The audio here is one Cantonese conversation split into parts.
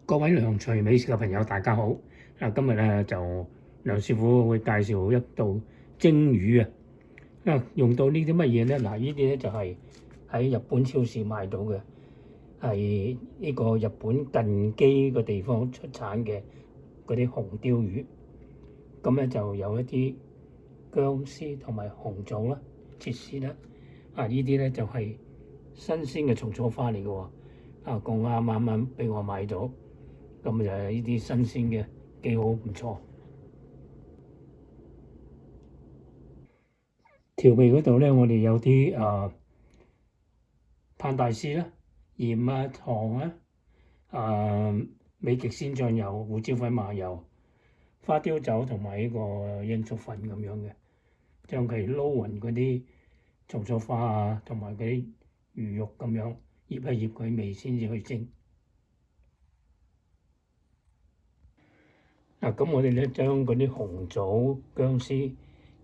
各位梁廚美食嘅朋友，大家好！今日咧就梁師傅會介紹一道蒸魚啊！用到呢啲乜嘢咧？呢啲咧就係喺日本超市買到嘅，係呢個日本近畿個地方出產嘅嗰啲紅鯛魚。咁咧就有一啲薑絲同埋紅棗啦，切絲啦。呢啲咧就係新鮮嘅蟲草花嚟嘅喎。咁啱俾我買咗。咁就係呢啲新鮮嘅，幾好唔錯。調味嗰度咧，我哋有啲碳大師啦、鹽啊、糖啊、美極鮮醬油、胡椒粉、麻油、花雕酒同埋呢個鷹粟粉咁樣嘅，將佢撈勻嗰啲蟲草花啊，同埋嗰啲魚肉咁樣醃一醃佢味先至去蒸。咁我哋咧將嗰啲紅棗、薑絲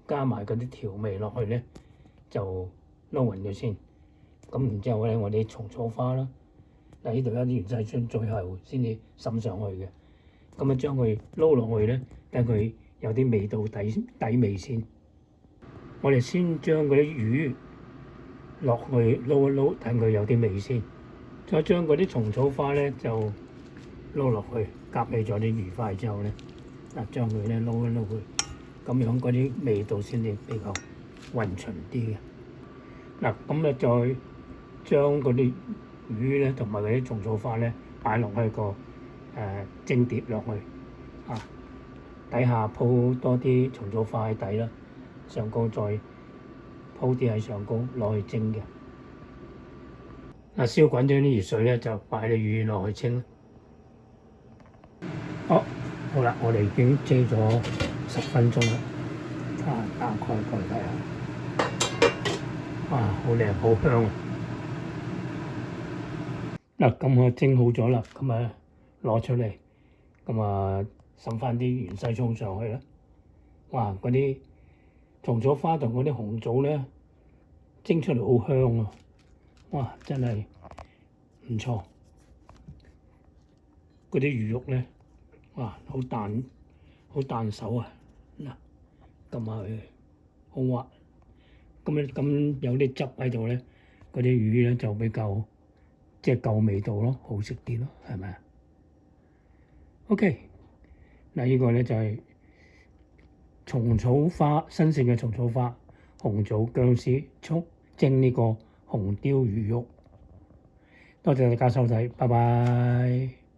加埋嗰啲調味落去咧，就撈勻咗先。咁然之後咧，我哋蟲草花啦，呢度有啲芫茜醬，最後先至滲上去嘅。咁將佢撈落去咧，等佢有啲味道底味先。我哋先將嗰啲魚落去撈一撈，等佢有啲味先。再將嗰啲蟲草花咧就撈落去，夾起咗啲魚塊之後咧，將佢咧撈一撈佢，咁樣嗰啲味道先至比較勻循啲嘅。咁咧再將嗰啲魚咧同埋嗰啲蟲草花咧擺落去個蒸碟落去，底下鋪多啲蟲草花喺底啦，上高再鋪啲喺上高攞去蒸嘅。燒滾咗啲熱水咧，就擺啲魚落去蒸。好啦，我哋已經蒸咗10分鐘啦。打開蓋睇下，好靚，好香啊！咁我蒸好咗啦，咁攞出嚟，咁滲翻啲芫茜葱上去啦。嗰啲蟲草花同嗰啲紅棗咧，蒸出嚟好香啊！真係唔錯。嗰啲魚肉咧，好彈手啊！撳下去好滑。咁有啲汁喺度咧，嗰啲魚咧就比較夠味道咯，好食啲咯，係咪啊？OK，呢個咧就係蟲草花，新鮮嘅蟲草花、紅棗、薑絲、葱蒸呢個紅鯛魚肉。多謝大家收睇，拜拜。